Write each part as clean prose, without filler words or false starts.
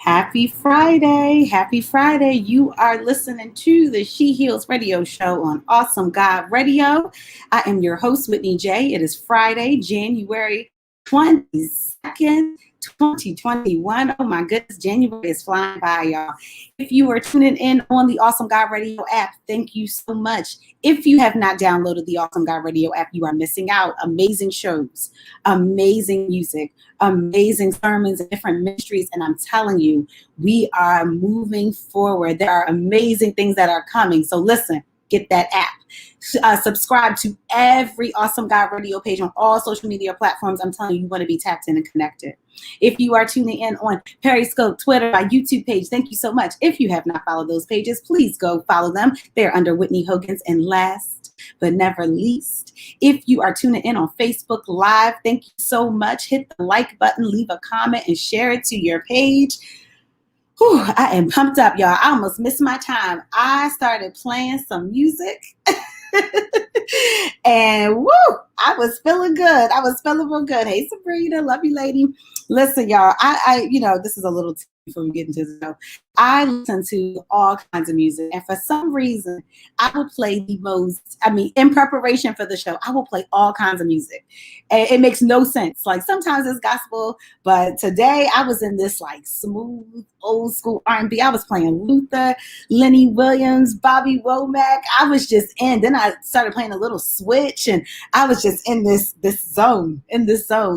Happy Friday. Happy Friday. You are listening to the She Heals radio show on Awesome God Radio. I am your host, Whitney J. It is Friday, January 22nd, 2021. Oh my goodness, January is flying by, y'all. If you are tuning in on the Awesome God Radio app, thank you so much. If you have not downloaded the Awesome God Radio app, you are missing out. Amazing shows, amazing music, amazing sermons and different ministries. And I'm telling you, we are moving forward. There are amazing things that are coming. So listen, get that app. Subscribe to every Awesome God Radio page on all social media platforms. I'm telling you, you want to be tapped in and connected. If you are tuning in on Periscope, Twitter, my YouTube page, thank you so much. If you have not followed those pages, please go follow them. They're under Whitney Hogan's. And last but never least, if you are tuning in on Facebook Live, thank you so much. Hit the like button, leave a comment, and share it to your page. Whew, I am pumped up, y'all. I almost missed my time. I started playing some music. And woo, I was feeling good. I was feeling real good. Hey, Sabrina, love you, lady. Listen, y'all, I this is a little before we get into the show. I listen to all kinds of music, and for some reason, I would play in preparation for the show, I will play all kinds of music. And it makes no sense. Like sometimes it's gospel, but today I was in this like smooth, old school R&B. I was playing Luther, Lenny Williams, Bobby Womack. I was just in. Then I started playing a little switch, and I was just in this zone,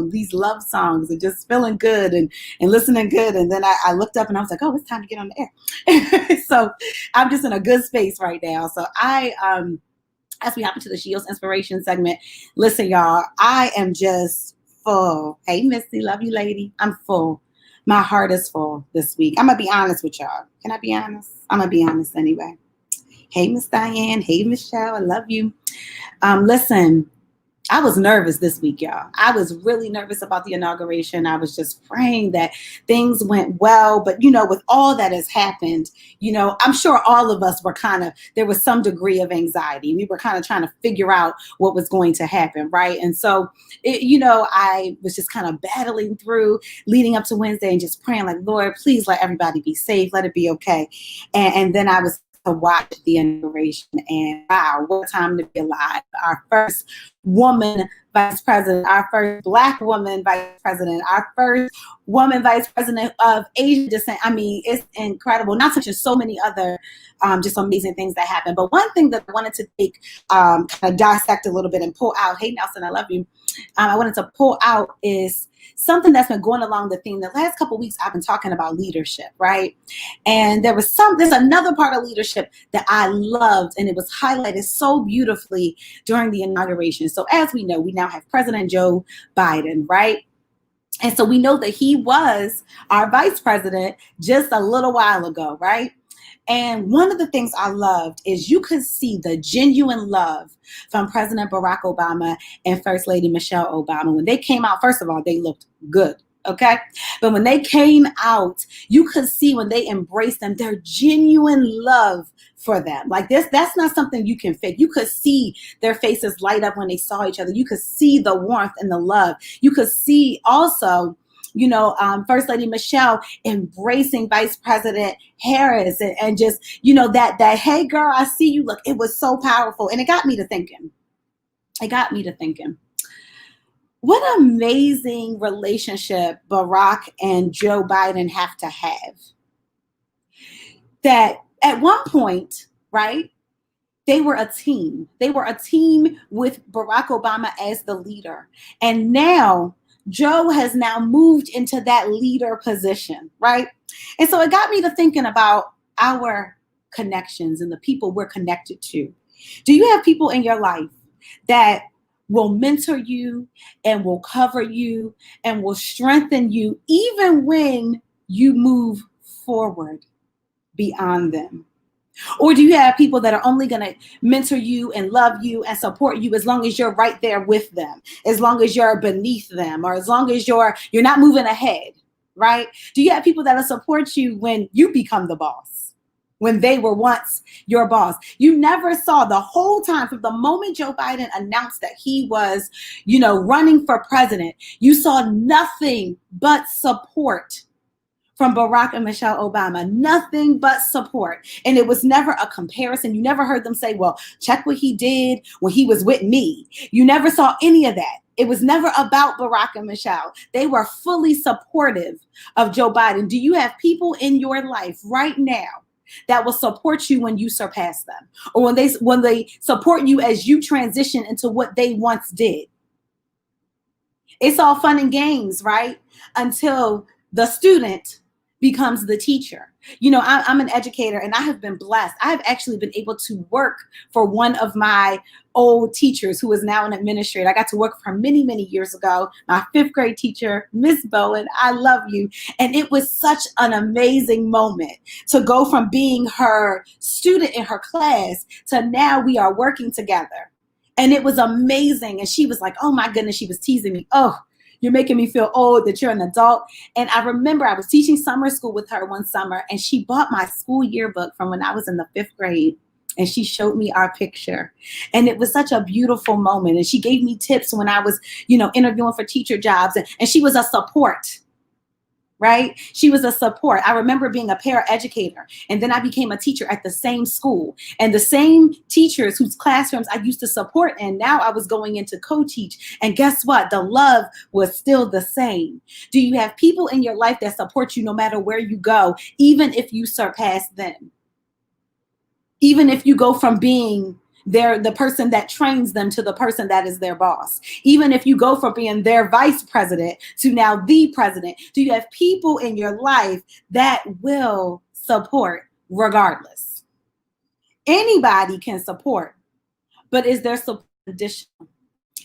these love songs, and just feeling good and listening good. And then I looked up and I was like, oh, it's time to get on the air. So I'm just in a good space right now. So as we hop into the Shields Inspiration segment, listen, y'all, I am just full. Hey, Missy, love you, lady. I'm full. My heart is full this week. I'm going to be honest with y'all. Can I be honest? I'm going to be honest anyway. Hey, Miss Diane. Hey, Michelle. I love you. Listen, I was nervous this week, y'all. I was really nervous about the inauguration. I was just praying that things went well. But, with all that has happened, I'm sure all of us were there was some degree of anxiety. We were kind of trying to figure out what was going to happen, right? And so, I was just kind of battling through leading up to Wednesday and just praying like, Lord, please let everybody be safe. Let it be okay. And then I was to watch the inauguration, and wow, what a time to be alive. Our first woman vice president, our first Black woman vice president, our first woman vice president of Asian descent. I mean, it's incredible. Not such as so many other just amazing things that happened. But one thing that I wanted to take, kind of dissect a little bit and pull out, hey Nelson, I love you. I wanted to pull out is something that's been going along the theme. The last couple of weeks, I've been talking about leadership, right? And there's another part of leadership that I loved, and it was highlighted so beautifully during the inauguration. So as we know, we now have President Joe Biden, right? And so we know that he was our vice president just a little while ago, right? And one of the things I loved is you could see the genuine love from President Barack Obama and First Lady Michelle Obama. When they came out, first of all, they looked good, okay? But when they came out, you could see when they embraced them, their genuine love for them. Like that's not something you can fake. You could see their faces light up when they saw each other. You could see the warmth and the love. You could see also First Lady Michelle embracing Vice President Harris and just, that, hey girl, I see you. Look, it was so powerful. And it got me to thinking. What amazing relationship Barack and Joe Biden have to have. That at one point, right, they were a team. They were a team with Barack Obama as the leader. And now Joe has now moved into that leader position, right? And so it got me to thinking about our connections and the people we're connected to. Do you have people in your life that will mentor you and will cover you and will strengthen you even when you move forward beyond them? Or do you have people that are only going to mentor you and love you and support you as long as you're right there with them, as long as you're beneath them, or as long as you're not moving ahead, right? Do you have people that'll support you when you become the boss, when they were once your boss? You never saw the whole time from the moment Joe Biden announced that he was, running for president, you saw nothing but support from Barack and Michelle Obama. Nothing but support. And it was never a comparison. You never heard them say, well, check what he did when he was with me. You never saw any of that. It was never about Barack and Michelle. They were fully supportive of Joe Biden. Do you have people in your life right now that will support you when you surpass them, or when they support you as you transition into what they once did? It's all fun and games, right? Until the student becomes the teacher. You know, I'm an educator, and I have been blessed. I have actually been able to work for one of my old teachers who is now an administrator. I got to work for her many, many years ago. My 5th grade teacher, Miss Bowen, I love you. And it was such an amazing moment to go from being her student in her class to now we are working together. And it was amazing. And she was like, oh my goodness, she was teasing me. Oh, you're making me feel old that you're an adult. And I remember I was teaching summer school with her one summer, and she bought my school yearbook from when I was in the 5th grade. And she showed me our picture. And it was such a beautiful moment. And she gave me tips when I was, interviewing for teacher jobs. And she was a support. Right? She was a support. I remember being a paraeducator, and then I became a teacher at the same school, and the same teachers whose classrooms I used to support, and now I was going in to co-teach. And guess what? The love was still the same. Do you have people in your life that support you no matter where you go, even if you surpass them? Even if you go from being the person that trains them to the person that is their boss. Even if you go from being their vice president to now the president, do you have people in your life that will support regardless? Anybody can support, but is there support additional?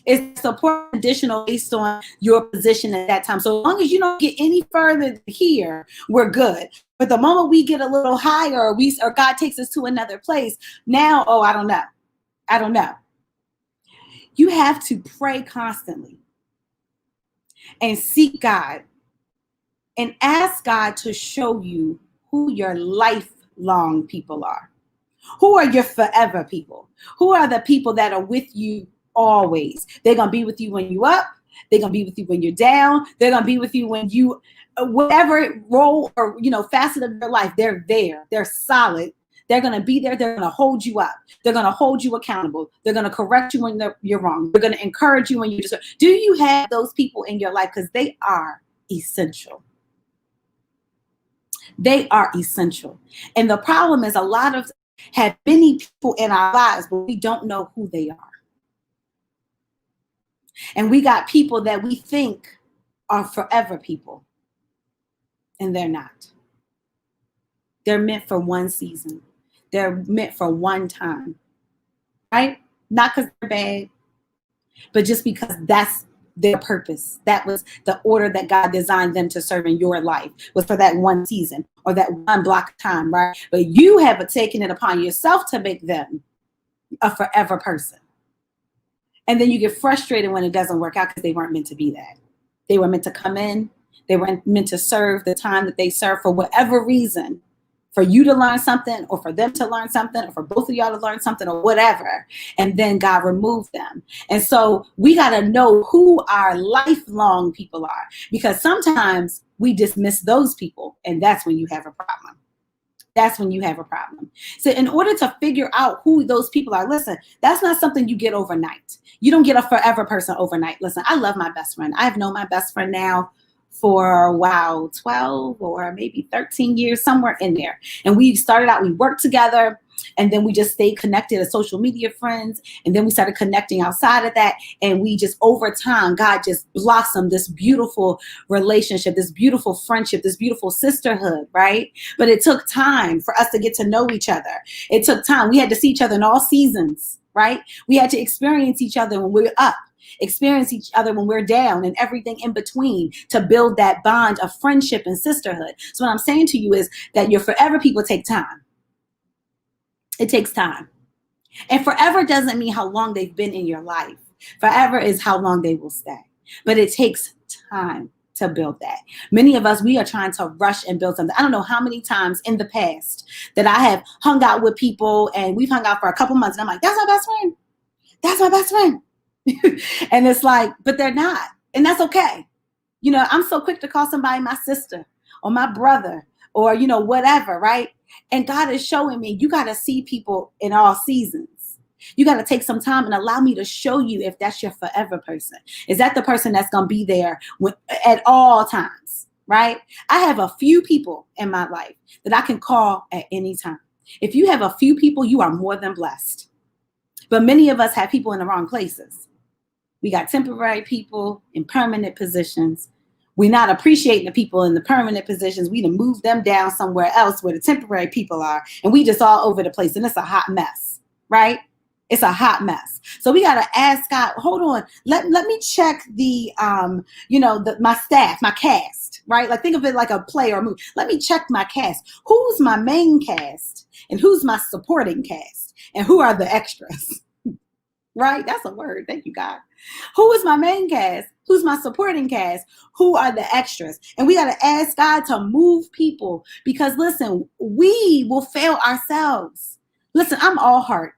Is support additional based on your position at that time? So long as you don't get any further here, we're good. But the moment we get a little higher, or God takes us to another place, now, I don't know. You have to pray constantly and seek God and ask God to show you who your lifelong people are. Who are your forever people? Who are the people that are with you always? They're going to be with you when you're up. They're going to be with you when you're down. They're going to be with you when you, whatever role or, facet of your life, they're there. They're solid. They're going to be there. They're going to hold you up. They're going to hold you accountable. They're going to correct you when you're wrong. They're going to encourage you when you deserve. Do you have those people in your life? Because they are essential. They are essential. And the problem is a lot of have many people in our lives, but we don't know who they are. And we got people that we think are forever people. And they're not. They're meant for one season. They're meant for one time, right? Not because they're bad, but just because that's their purpose. That was the order that God designed them to serve in your life, was for that one season or that one block of time, right? But you have taken it upon yourself to make them a forever person. And then you get frustrated when it doesn't work out because they weren't meant to be that. They were meant to come in. They weren't meant to serve the time that they serve for whatever reason. For you to learn something, or for them to learn something, or for both of y'all to learn something, or whatever. And then God removed them. And so we got to know who our lifelong people are, because sometimes we dismiss those people, and that's when you have a problem. That's when you have a problem. So in order to figure out who those people are, listen, that's not something you get overnight. You don't get a forever person overnight. Listen, I love my best friend. I've known my best friend now for 12 or maybe 13 years, somewhere in there. And we started out, we worked together, and then we just stayed connected as social media friends. And then we started connecting outside of that. And we just, over time, God just blossomed this beautiful relationship, this beautiful friendship, this beautiful sisterhood, right? But it took time for us to get to know each other. It took time. We had to see each other in all seasons, right? We had to experience each other when we were up, experience each other when we're down, and everything in between to build that bond of friendship and sisterhood. So what I'm saying to you is that your forever people take time. It takes time. And forever doesn't mean how long they've been in your life. Forever is how long they will stay. But it takes time to build that. Many of us, we are trying to rush and build something. I don't know how many times in the past that I have hung out with people, and we've hung out for a couple months, and I'm like, that's my best friend. That's my best friend. And it's like, but they're not. And that's okay. I'm so quick to call somebody my sister or my brother or, whatever, right? And God is showing me, you got to see people in all seasons. You got to take some time and allow me to show you if that's your forever person. Is that the person that's going to be there at all times, right? I have a few people in my life that I can call at any time. If you have a few people, you are more than blessed. But many of us have people in the wrong places. We got temporary people in permanent positions. We're not appreciating the people in the permanent positions. We done move them down somewhere else where the temporary people are. And we just all over the place. And it's a hot mess, right? It's a hot mess. So we got to ask God, hold on, let me check my staff, my cast, right? Like think of it like a play or a movie. Let me check my cast. Who's my main cast and who's my supporting cast and who are the extras, right? That's a word. Thank you, God. Who is my main cast? Who's my supporting cast? Who are the extras? And we got to ask God to move people because listen, we will fail ourselves. Listen, I'm all heart.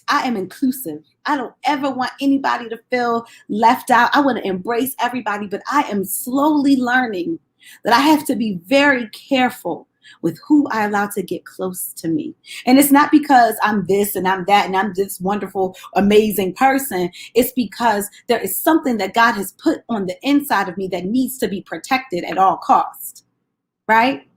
I am inclusive. I don't ever want anybody to feel left out. I want to embrace everybody, but I am slowly learning that I have to be very careful with who I allow to get close to me. And it's not because I'm this and I'm that and I'm this wonderful, amazing person. It's because there is something that God has put on the inside of me that needs to be protected at all costs, right?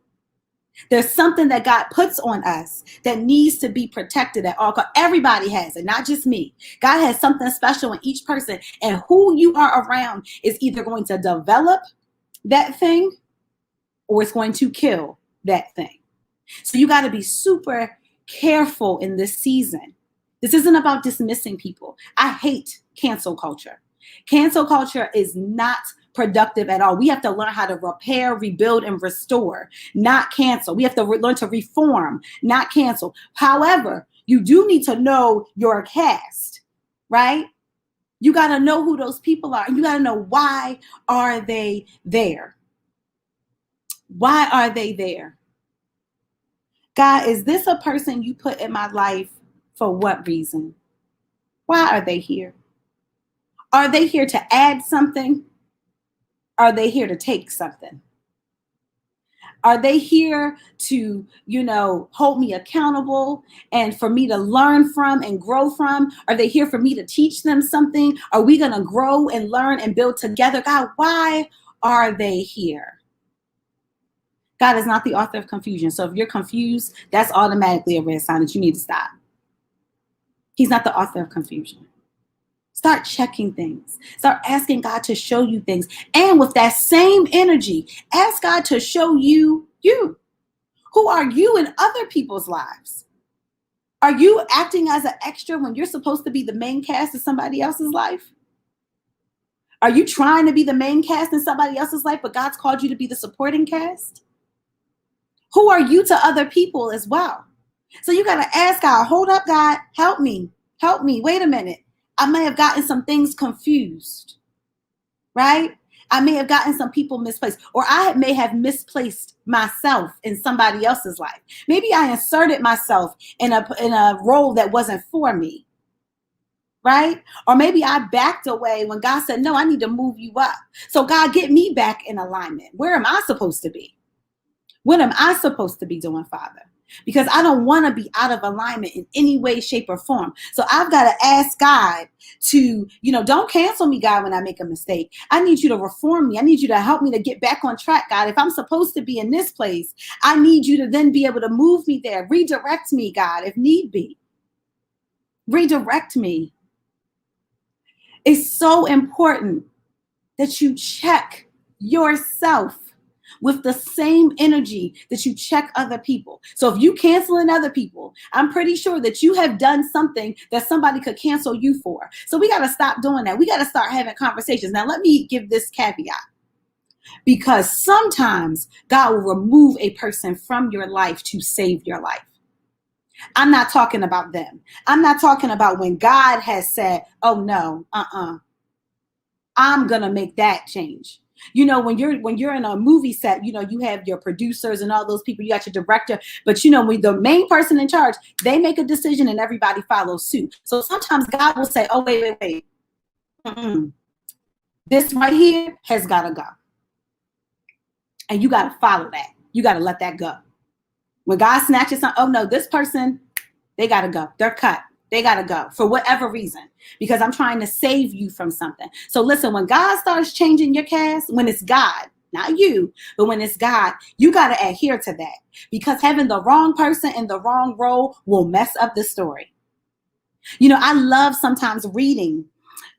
There's something that God puts on us that needs to be protected at all costs. Everybody has it, not just me. God has something special in each person, and who you are around is either going to develop that thing or it's going to kill that thing. So you got to be super careful in this season. This isn't about dismissing people. I hate cancel culture. Cancel culture is not productive at all. We have to learn how to repair, rebuild, and restore, not cancel. We have to learn to reform, not cancel. However, you do need to know your cast, right? You got to know who those people are, and you got to know why are they there? Why are they there? God, is this a person you put in my life for what reason? Why are they here? Are they here to add something? Are they here to take something? Are they here to, hold me accountable and for me to learn from and grow from? Are they here for me to teach them something? Are we going to grow and learn and build together? God, why are they here? God is not the author of confusion. So if you're confused, that's automatically a red sign that you need to stop. He's not the author of confusion. Start checking things. Start asking God to show you things. And with that same energy, ask God to show you you. Who are you in other people's lives? Are you acting as an extra when you're supposed to be the main cast of somebody else's life? Are you trying to be the main cast in somebody else's life, but God's called you to be the supporting cast? Who are you to other people as well? So you got to ask God, hold up, God, help me. Help me. Wait a minute. I may have gotten some things confused, right? I may have gotten some people misplaced, or I may have misplaced myself in somebody else's life. Maybe I inserted myself in a role that wasn't for me, right? Or maybe I backed away when God said, no, I need to move you up. So God, get me back in alignment. Where am I supposed to be? What am I supposed to be doing, Father? Because I don't want to be out of alignment in any way, shape, or form. So I've got to ask God to, don't cancel me, God, when I make a mistake. I need you to reform me. I need you to help me to get back on track, God. If I'm supposed to be in this place, I need you to then be able to move me there. Redirect me, God, if need be. Redirect me. It's so important that you check yourself with the same energy that you check other people. So if you canceling other people, I'm pretty sure that you have done something that somebody could cancel you for. So we got to stop doing that. We got to start having conversations. Now, let me give this caveat, because sometimes God will remove a person from your life to save your life. I'm not talking about them. I'm not talking about when God has said, oh no, I'm going to make that change. When you're in a movie set, you have your producers and all those people, you got your director, but when the main person in charge, they make a decision and everybody follows suit. So sometimes God will say, oh, wait. This right here has got to go. And you got to follow that. You got to let that go. When God snatches something, oh no, this person, they got to go. They're cut. They got to go for whatever reason, because I'm trying to save you from something. So listen, when God starts changing your cast, when it's God, not you, but when it's God, you got to adhere to that, because having the wrong person in the wrong role will mess up the story. You know, I love sometimes reading,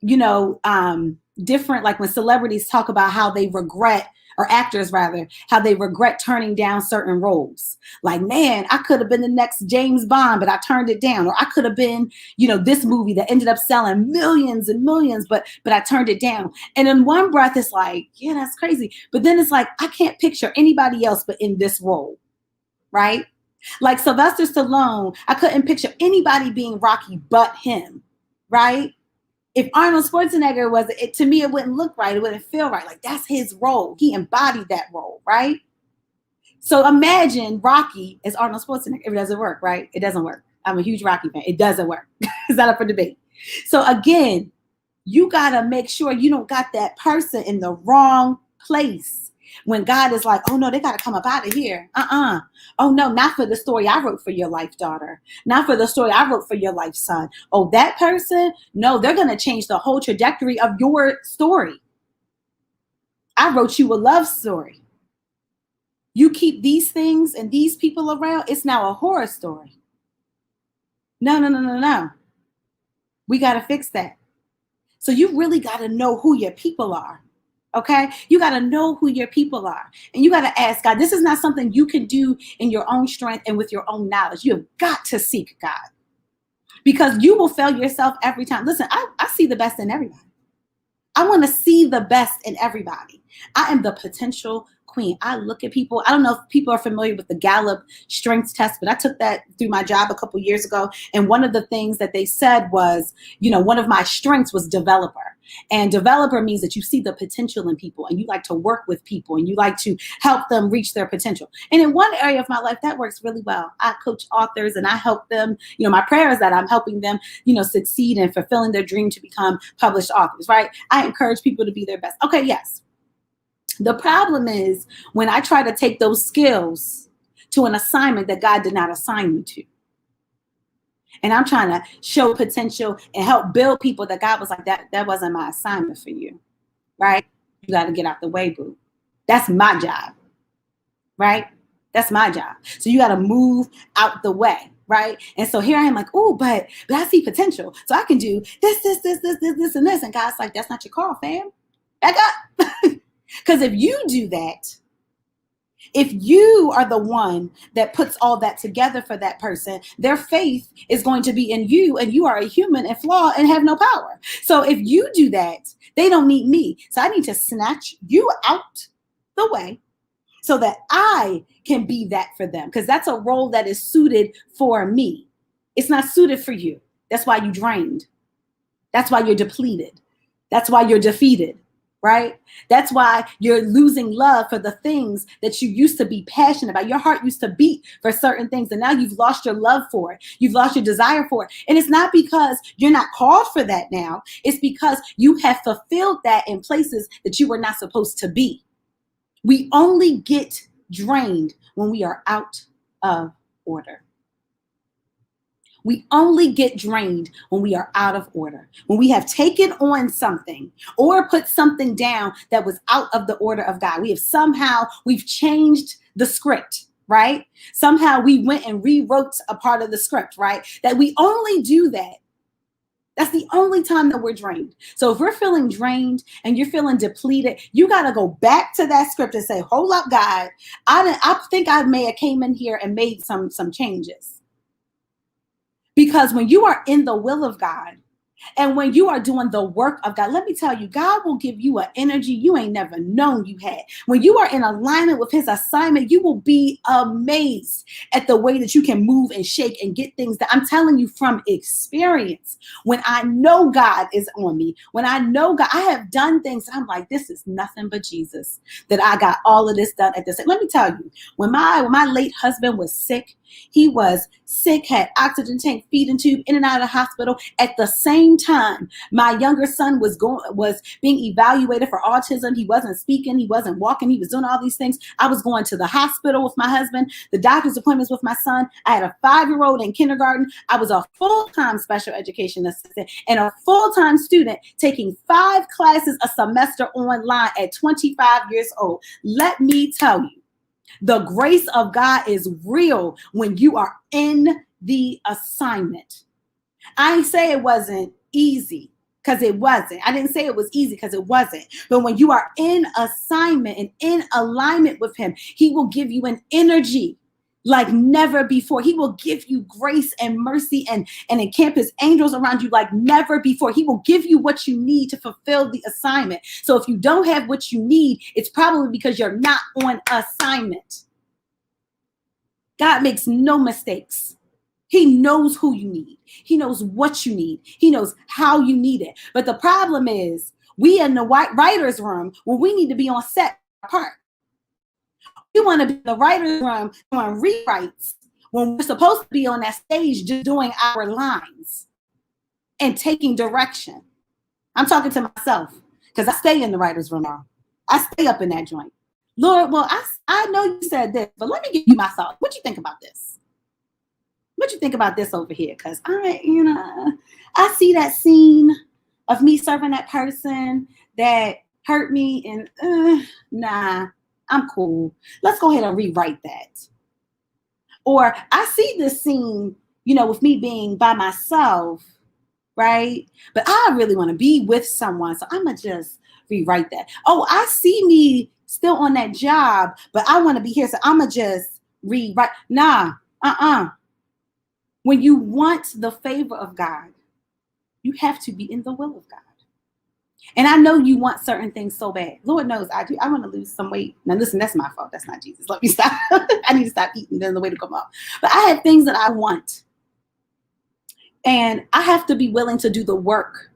different, like when celebrities talk about how they regret, or actors rather, how they regret turning down certain roles. Like, man, I could have been the next James Bond, but I turned it down. Or I could have been, this movie that ended up selling millions and millions, but I turned it down. And in one breath, it's like, yeah, that's crazy. But then it's like, I can't picture anybody else but in this role, right? Like Sylvester Stallone, I couldn't picture anybody being Rocky but him, right? If Arnold Schwarzenegger was it, to me, it wouldn't look right. It wouldn't feel right. Like, that's his role. He embodied that role, right? So imagine Rocky as Arnold Schwarzenegger. It doesn't work, right? It doesn't work. I'm a huge Rocky fan. It doesn't work. It's not up for debate. So again, you got to make sure you don't got that person in the wrong place. When God is like, oh no, they got to come up out of here. Oh no, not for the story I wrote for your life, daughter. Not for the story I wrote for your life, son. Oh, that person? No, they're going to change the whole trajectory of your story. I wrote you a love story. You keep these things and these people around, it's now a horror story. No. We got to fix that. So you really got to know who your people are. Okay, you got to know who your people are, and you got to ask God. This is not something you can do in your own strength and with your own knowledge. You have got to seek God, because you will fail yourself every time. Listen, I see the best in everybody. I want to see the best in everybody. I am the potential queen. I look at people. I don't know if people are familiar with the Gallup strengths test, but I took that through my job a couple years ago. And one of the things that they said was, one of my strengths was developer. And developer means that you see the potential in people, and you like to work with people, and you like to help them reach their potential. And in one area of my life, that works really well. I coach authors and I help them. My prayer is that I'm helping them, succeed in fulfilling their dream to become published authors, right? I encourage people to be their best. Okay, yes. The problem is when I try to take those skills to an assignment that God did not assign me to. And I'm trying to show potential and help build people that God was like, that wasn't my assignment for you, right? You got to get out the way, boo. That's my job, right? That's my job. So you got to move out the way, right? And so here I am like, oh, but I see potential. So I can do this, and this. And God's like, that's not your call, fam. Back up. Because if you do that, if you are the one that puts all that together for that person, their faith is going to be in you, and you are a human and flawed and have no power. So if you do that, they don't need me. So I need to snatch you out the way so that I can be that for them, because that's a role that is suited for me. It's not suited for you. That's why you drained. That's why you're depleted. That's why you're defeated. Right? That's why you're losing love for the things that you used to be passionate about. Your heart used to beat for certain things, and now you've lost your love for it. You've lost your desire for it. And it's not because you're not called for that now. It's because you have fulfilled that in places that you were not supposed to be. We only get drained when we are out of order. We only get drained when we are out of order, when we have taken on something or put something down that was out of the order of God. We've changed the script, right? Somehow we went and rewrote a part of the script, right? That we only do that. That's the only time that we're drained. So if we're feeling drained and you're feeling depleted, you got to go back to that script and say, hold up, God. I think I may have came in here and made some changes. Because when you are in the will of God and when you are doing the work of God, let me tell you, God will give you an energy you ain't never known you had. When you are in alignment with his assignment, you will be amazed at the way that you can move and shake and get things that I'm telling you from experience. When I know God is on me, when I know God, I have done things that I'm like, this is nothing but Jesus, that I got all of this done at this. Let me tell you, when my late husband was sick, he was sick, had oxygen tank, feeding tube, in and out of the hospital. At the same same time my younger son was being evaluated for autism. He wasn't speaking, he wasn't walking, he was doing all these things. I was going to the hospital with my husband, the doctor's appointments with my son. I had a 5-year-old in kindergarten. I was a full-time special education assistant and a full-time student taking 5 classes a semester online at 25 years old. Let me tell you, the grace of God is real when you are in the assignment. I ain't say it wasn't easy, because it wasn't. I didn't say it was easy, because it wasn't. But when you are in assignment and in alignment with him, he will give you an energy like never before. He will give you grace and mercy and encamp his angels around you like never before. He will give you what you need to fulfill the assignment. So if you don't have what you need, it's probably because you're not on assignment. God makes no mistakes. He knows who you need. He knows what you need. He knows how you need it. But the problem is, we in the writer's room, where we need to be on set apart. We want to be in the writer's room doing rewrites when we're supposed to be on that stage just doing our lines and taking direction. I'm talking to myself, because I stay in the writer's room now. I stay up in that joint. Lord, well, I know you said this, but let me give you my thoughts. What you think about this? What you think about this over here? Because I see that scene of me serving that person that hurt me, and nah, I'm cool. Let's go ahead and rewrite that. Or I see this scene, with me being by myself, right? But I really want to be with someone, so I'm going to just rewrite that. Oh, I see me still on that job, but I want to be here, so I'm going to just rewrite. Nah, When you want the favor of God, you have to be in the will of God. And I know you want certain things so bad. Lord knows I do. I want to lose some weight. Now, listen, that's my fault. That's not Jesus. Let me stop. I need to stop eating. Then the way to come up. But I have things that I want. And I have to be willing to do the work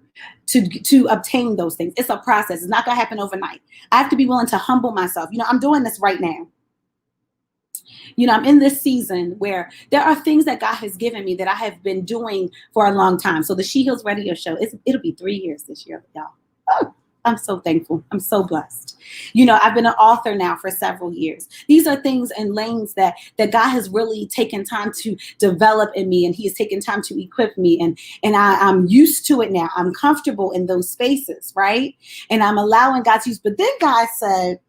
to obtain those things. It's a process. It's not going to happen overnight. I have to be willing to humble myself. I'm doing this right now. I'm in this season where there are things that God has given me that I have been doing for a long time. So the She Heals radio show, it'll be 3 years this year, y'all. Oh, I'm so thankful. I'm so blessed. I've been an author now for several years. These are things and lanes that God has really taken time to develop in me, and he has taken time to equip me. And I'm used to it now. I'm comfortable in those spaces, right? And I'm allowing God to use. But then God said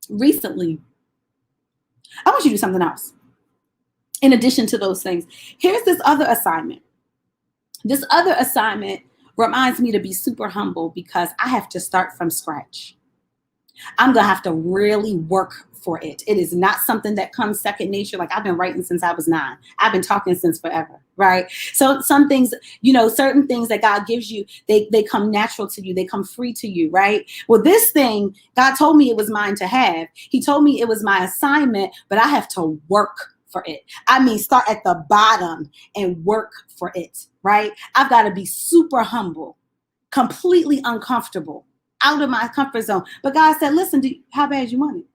recently, I want you to do something else. In addition to those things, here's this other assignment. This other assignment reminds me to be super humble, because I have to start from scratch. I'm going to have to really work for it. It is not something that comes second nature. Like, I've been writing since I was 9. I've been talking since forever, right? So some things, certain things that God gives you, they come natural to you. They come free to you, right? Well, this thing, God told me it was mine to have. He told me it was my assignment, but I have to work for it. I mean, start at the bottom and work for it, right? I've got to be super humble, completely uncomfortable, out of my comfort zone. But God said, listen, how bad you want it?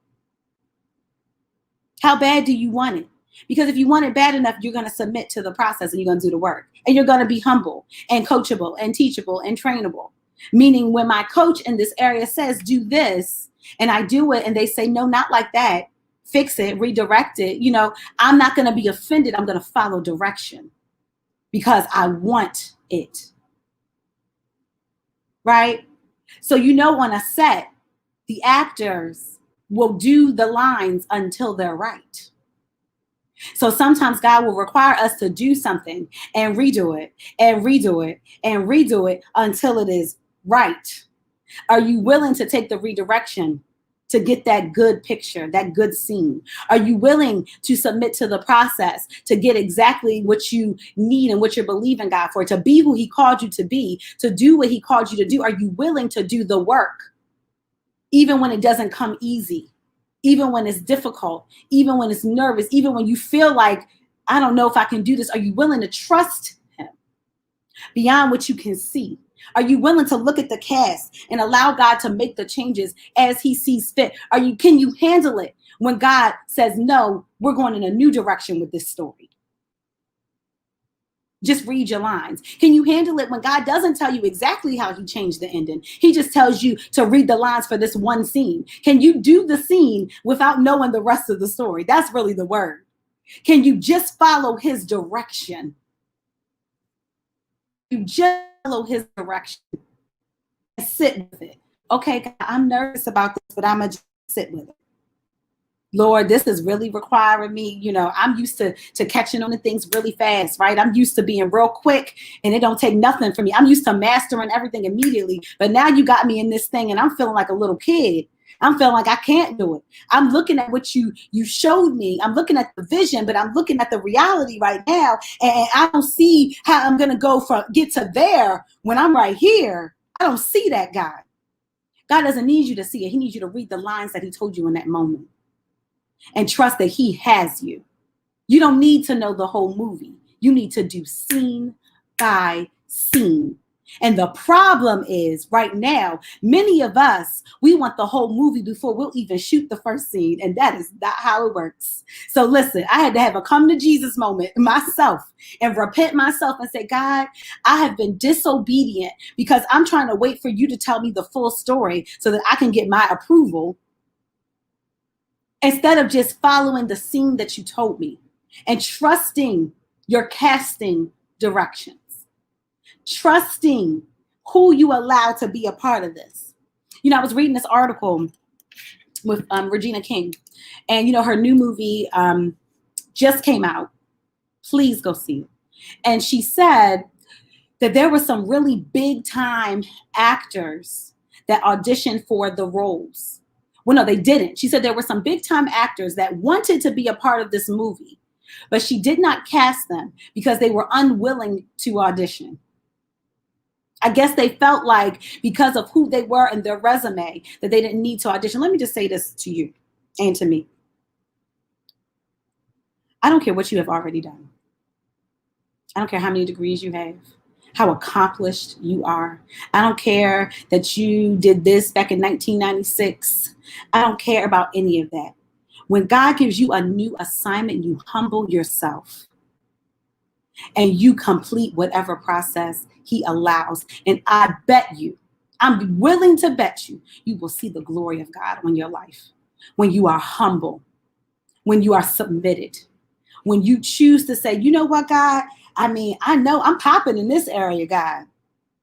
How bad do you want it? Because if you want it bad enough, you're going to submit to the process and you're going to do the work. And you're going to be humble and coachable and teachable and trainable. Meaning, when my coach in this area says, do this, and I do it, and they say, no, not like that, fix it, redirect it, I'm not going to be offended. I'm going to follow direction because I want it. Right? So, on a set, the actors will do the lines until they're right. So sometimes God will require us to do something and redo it and redo it and redo it until it is right. Are you willing to take the redirection to get that good picture, that good scene? Are you willing to submit to the process to get exactly what you need and what you're believing God for, to be who he called you to be, to do what he called you to do? Are you willing to do the work, even when it doesn't come easy, even when it's difficult, even when it's nervous, even when you feel like, I don't know if I can do this? Are you willing to trust him beyond what you can see? Are you willing to look at the cast and allow God to make the changes as he sees fit? Can you handle it when God says, no, we're going in a new direction with this story? Just read your lines. Can you handle it when God doesn't tell you exactly how he changed the ending? He just tells you to read the lines for this one scene. Can you do the scene without knowing the rest of the story? That's really the word. Can you just follow his direction? You just follow his direction and sit with it. Okay, God, I'm nervous about this, but I'm going to just sit with it. Lord, this is really requiring me. I'm used to catching on to things really fast, right? I'm used to being real quick and it don't take nothing from me. I'm used to mastering everything immediately. But now you got me in this thing and I'm feeling like a little kid. I'm feeling like I can't do it. I'm looking at what you showed me. I'm looking at the vision, but I'm looking at the reality right now. And I don't see how I'm going to get to there when I'm right here. I don't see that, God. God doesn't need you to see it. He needs you to read the lines that he told you in that moment. And trust that he has you. You don't need to know the whole movie. You need to do scene by scene. And the problem is right now, many of us, we want the whole movie before we'll even shoot the first scene. And that is not how it works. So listen, I had to have a come to Jesus moment myself and repent myself and say, God, I have been disobedient because I'm trying to wait for you to tell me the full story so that I can get my approval, instead of just following the scene that you told me and trusting your casting directions, trusting who you allow to be a part of this. I was reading this article with Gina G, and her new movie just came out. Please go see it. And she said that there were some really big time actors that auditioned for the roles. Well, no, they didn't. She said there were some big time actors that wanted to be a part of this movie, but she did not cast them because they were unwilling to audition. I guess they felt like because of who they were and their resume that they didn't need to audition. Let me just say this to you and to me. I don't care what you have already done. I don't care how many degrees you have, how accomplished you are. I don't care that you did this back in 1996. I don't care about any of that. When God gives you a new assignment, you humble yourself and you complete whatever process he allows. And I bet you, I'm willing to bet you, you will see the glory of God on your life. When you are humble, when you are submitted, when you choose to say, you know what, God, I know I'm popping in this area, God,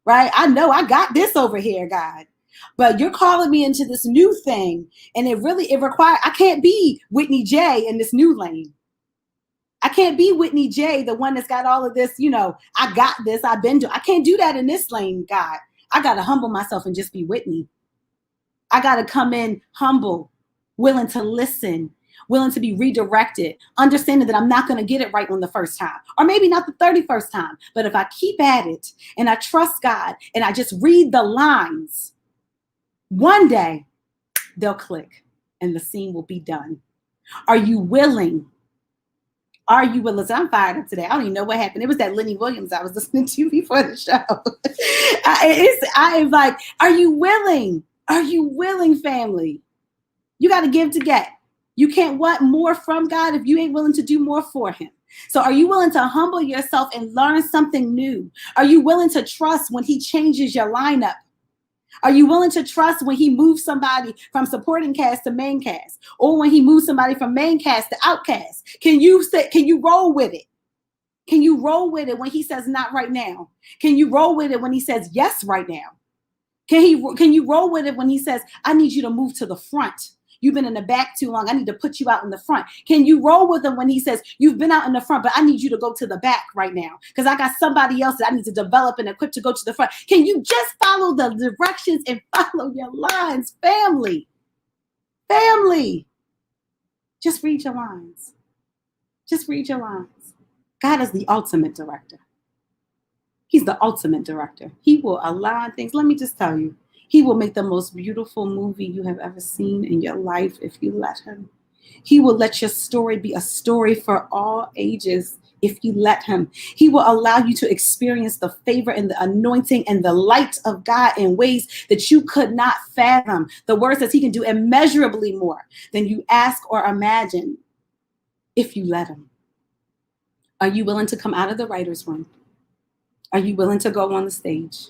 right? I know I got this over here, God, but you're calling me into this new thing. And it requires, I can't be Whitney J in this new lane. I can't be Whitney J, the one that's got all of this, I got this, I can't do that in this lane, God. I got to humble myself and just be Whitney. I got to come in humble, willing to listen, willing to be redirected, understanding that I'm not going to get it right on the first time, or maybe not the 31st time. But if I keep at it and I trust God and I just read the lines, one day they'll click and the scene will be done. Are you willing? Are you willing? Listen, I'm fired up today. I don't even know what happened. It was that Lenny Williams I was listening to before the show. I am like, are you willing? Are you willing, family? You got to give to get. You can't want more from God if you ain't willing to do more for him. So are you willing to humble yourself and learn something new? Are you willing to trust when he changes your lineup? Are you willing to trust when he moves somebody from supporting cast to main cast, or when he moves somebody from main cast to outcast? Can you roll with it? Can you roll with it when he says not right now? Can you roll with it when he says yes right now? Can you roll with it when he says, I need you to move to the front? You've been in the back too long. I need to put you out in the front. Can you roll with him when he says, you've been out in the front, but I need you to go to the back right now because I got somebody else that I need to develop and equip to go to the front? Can you just follow the directions and follow your lines, family? Family. Just read your lines. Just read your lines. God is the ultimate director. He's the ultimate director. He will align things. Let me just tell you, he will make the most beautiful movie you have ever seen in your life if you let him. He will let your story be a story for all ages if you let him. He will allow you to experience the favor and the anointing and the light of God in ways that you could not fathom. The word says he can do immeasurably more than you ask or imagine if you let him. Are you willing to come out of the writer's room? Are you willing to go on the stage?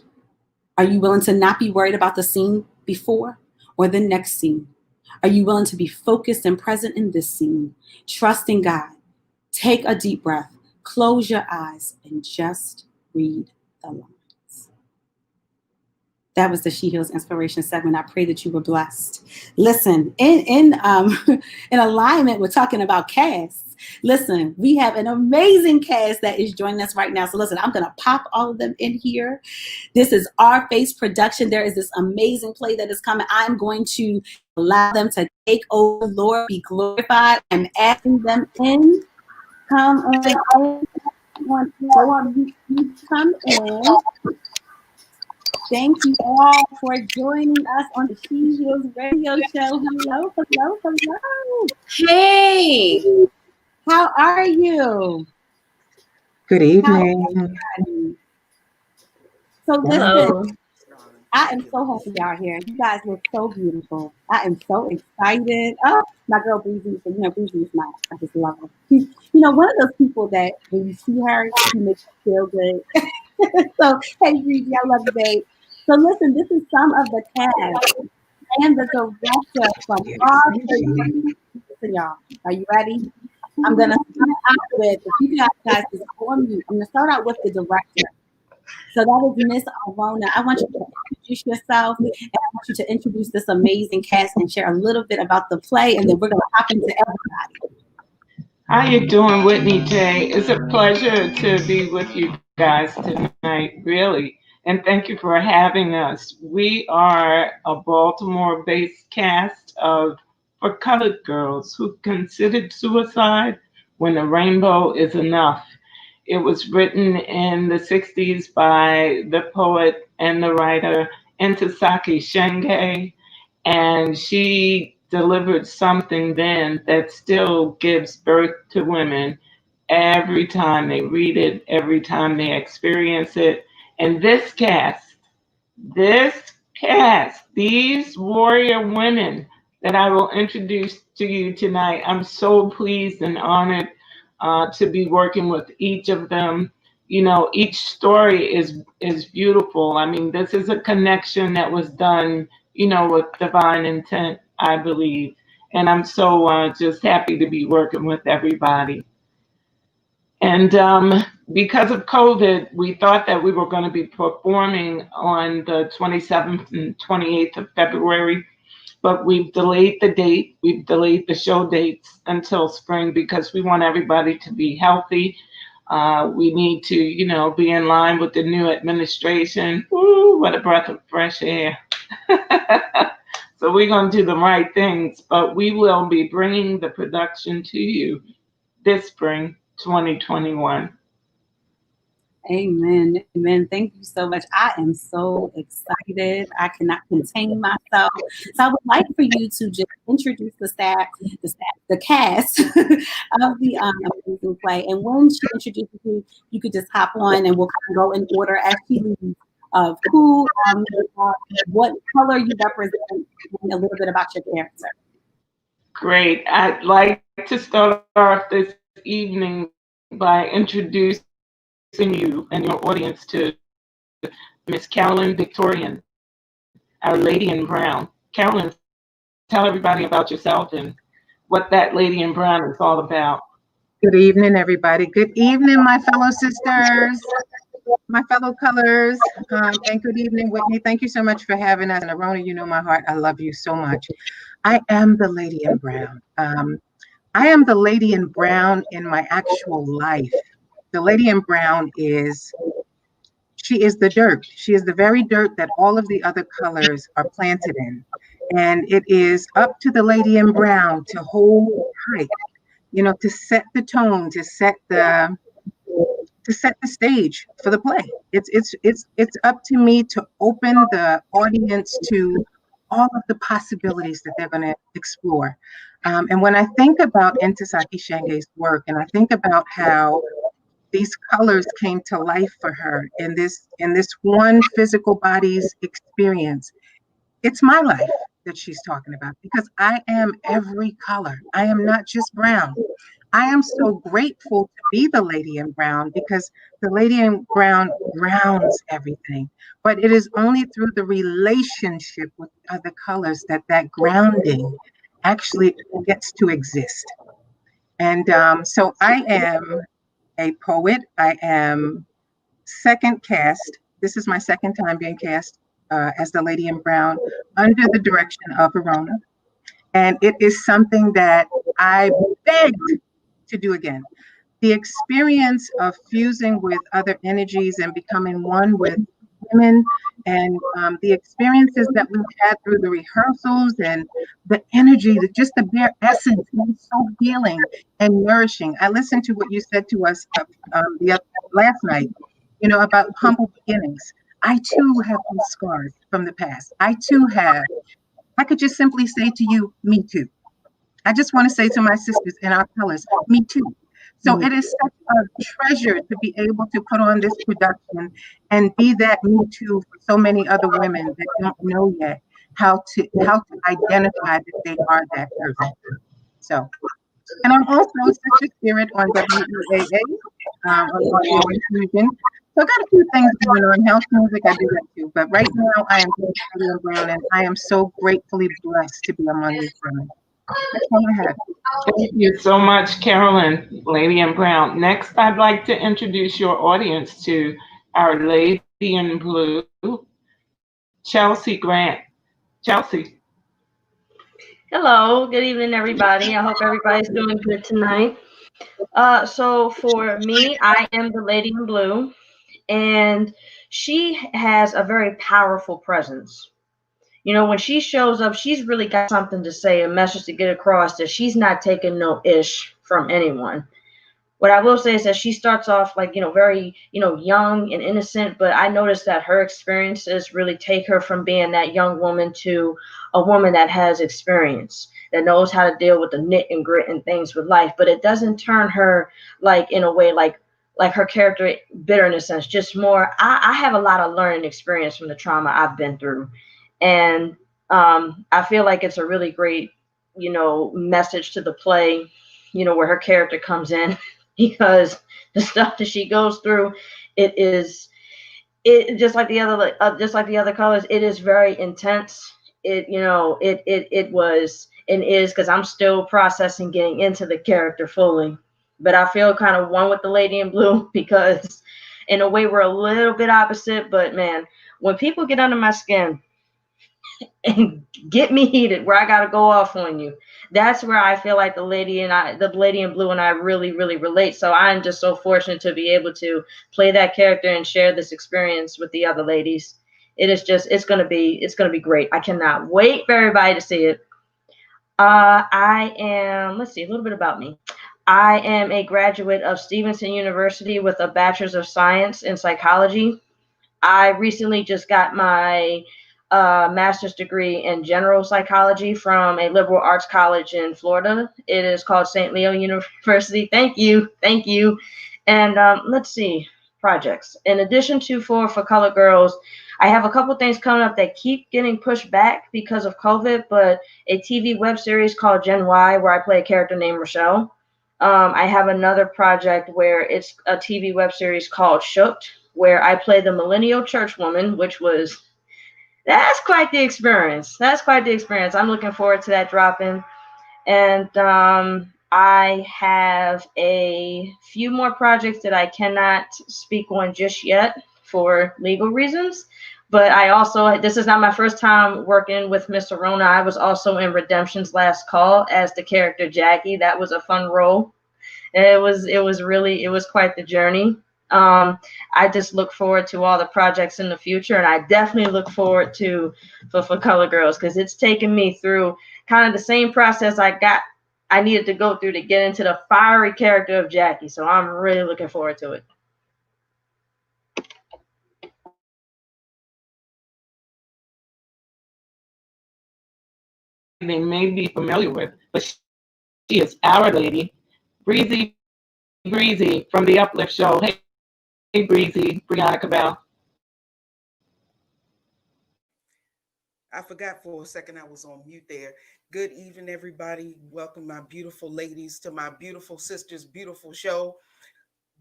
Are you willing to not be worried about the scene before or the next scene? Are you willing to be focused and present in this scene? Trusting God. Take a deep breath, close your eyes, and just read the lines. That was the She Heals Inspiration segment. I pray that you were blessed. Listen, in alignment, we're talking about casts. Listen, we have an amazing cast that is joining us right now. So listen, I'm going to pop all of them in here. This is Our Face Production. There is this amazing play that is coming. I'm going to allow them to take over. Lord, be glorified. I'm asking them in. Come on in. Come in. Thank you all for joining us on the She Heals Radio Show. Hello, hello, hello. Hey. How are you? Good evening. So listen, Hello. I am so happy y'all are here. You guys look so beautiful. I am so excited. Oh, my girl Breezy, Breezy is my, I just love her. She's, one of those people that when you see her, she makes you feel good. So, hey Breezy, I love you, babe. So listen, this is some of the cast and the director from Our Face. Listen, y'all, are you ready? I'm gonna start out with, if you guys is on mute, I'm gonna start out with the director. So that is Miss Arona. I want you to introduce yourself, and I want you to introduce this amazing cast and share a little bit about the play, and then we're gonna hop into everybody. How you doing, Whitney J? It's a pleasure to be with you guys tonight, really. And thank you for having us. We are a Baltimore-based cast of For Colored Girls Who Considered Suicide When the Rainbow Is Enough. It was written in the 60s by the poet and the writer Entisaki Shenge, and she delivered something then that still gives birth to women every time they read it, every time they experience it. And this cast, these warrior women that I will introduce to you tonight, I'm so pleased and honored to be working with each of them. Each story is beautiful. I mean, this is a connection that was done, with divine intent, I believe. And I'm so just happy to be working with everybody. And because of COVID, we thought that we were going to be performing on the 27th and 28th of February, but we've delayed the date. We've delayed the show dates until spring because we want everybody to be healthy. We need to, be in line with the new administration. Ooh, what a breath of fresh air. So we're going to do the right things, but we will be bringing the production to you this spring, 2021. Amen. Amen. Thank you so much. I am so excited. I cannot contain myself. So I would like for you to just introduce the cast of the amazing play. And when she introduces you, you could just hop on and we'll kind of go in order as she leads of who, what color you represent, and a little bit about your character. Great. I'd like to start off this evening by introducing you and your audience to Miss Carolyn Victorian, our Lady in Brown. Carolyn, tell everybody about yourself and what that Lady in Brown is all about. Good evening, everybody. Good evening, my fellow sisters, my fellow colors, and good evening, Whitney. Thank you so much for having us. And Arona, you know my heart. I love you so much. I am the Lady in Brown. I am the Lady in Brown in my actual life. The Lady in Brown she is the dirt. She is the very dirt that all of the other colors are planted in. And it is up to the Lady in Brown to hold tight, to set the tone, to set the stage for the play. It's up to me to open the audience to all of the possibilities that they're going to explore. And when I think about Entisaki Shenge's work, and I think about how these colors came to life for her in this one physical body's experience, it's my life that she's talking about, because I am every color. I am not just brown. I am so grateful to be the lady in brown because the lady in brown grounds everything. But it is only through the relationship with other colors that that grounding actually gets to exist. And so I am a poet. I am second cast. This is my second time being cast as the lady in brown under the direction of Verona. And it is something that I begged to do again. The experience of fusing with other energies and becoming one with women, and the experiences that we've had through the rehearsals and the energy, just the bare essence, is so healing and nourishing. I listened to what you said to us last night, about humble beginnings. I too have these scars from the past. I could just simply say to you, me too. I just want to say to my sisters in our colors, me too. So it is such a treasure to be able to put on this production and be that me too for so many other women that don't know yet how to identify that they are that person. So, and I'm also Sister Spirit on WEAA, on Audio Infusion. So I've got a few things going on. House music, I do that too. But right now, I am doing Studio Brown, and I am so gratefully blessed to be among these women. That's all I have. Thank you so much, Carolyn, Lady in Brown. Next, I'd like to introduce your audience to our Lady in Blue, Chelsea Grant. Chelsea. Hello, good evening, everybody. I hope everybody's doing good tonight. So for me, I am the Lady in Blue, and she has a very powerful presence. When she shows up, she's really got something to say, a message to get across that she's not taking no ish from anyone. What I will say is that she starts off like, very, young and innocent, but I noticed that her experiences really take her from being that young woman to a woman that has experience, that knows how to deal with the nit and grit and things with life, but it doesn't turn her like in a way like her character bitter in a sense, just more, I have a lot of learning experience from the trauma I've been through. And I feel like it's a really great, message to the play, where her character comes in because the stuff that she goes through, it just like the other colors, it is very intense. It was and is, because I'm still processing getting into the character fully. But I feel kind of one with the Lady in Blue because in a way we're a little bit opposite. But man, when people get under my skin and get me heated where I gotta go off on you, that's where I feel like the Lady in Blue and I really, really relate. So I'm just so fortunate to be able to play that character and share this experience with the other ladies. It's gonna be great. I cannot wait for everybody to see it. Let's see, a little bit about me. I am a graduate of Stevenson University with a Bachelor's of Science in Psychology. I recently just got my master's degree in general psychology from a liberal arts college in Florida. It is called St. Leo University. Thank you. And let's see, projects. In addition to for Color Girls, I have a couple things coming up that keep getting pushed back because of COVID, but a TV web series called Gen Y, where I play a character named Rochelle. I have another project where it's a TV web series called Shooked, where I play the millennial church woman, that's quite the experience. I'm looking forward to that dropping. And I have a few more projects that I cannot speak on just yet for legal reasons. But this is not my first time working with Miss Arona. I was also in Redemption's Last Call as the character Jackie. That was a fun role. It was quite the journey. I just look forward to all the projects in the future, and I definitely look forward to for Color Girls, because it's taken me through kind of the same process I needed to go through to get into the fiery character of Jackie. So I'm really looking forward to it. They may be familiar with, but she is our lady, Breezy from the Uplift Show. Hey Breezy, Brianna Cabell. I forgot for a second I was on mute there. Good evening, everybody. Welcome, my beautiful ladies, to my beautiful sisters' beautiful show.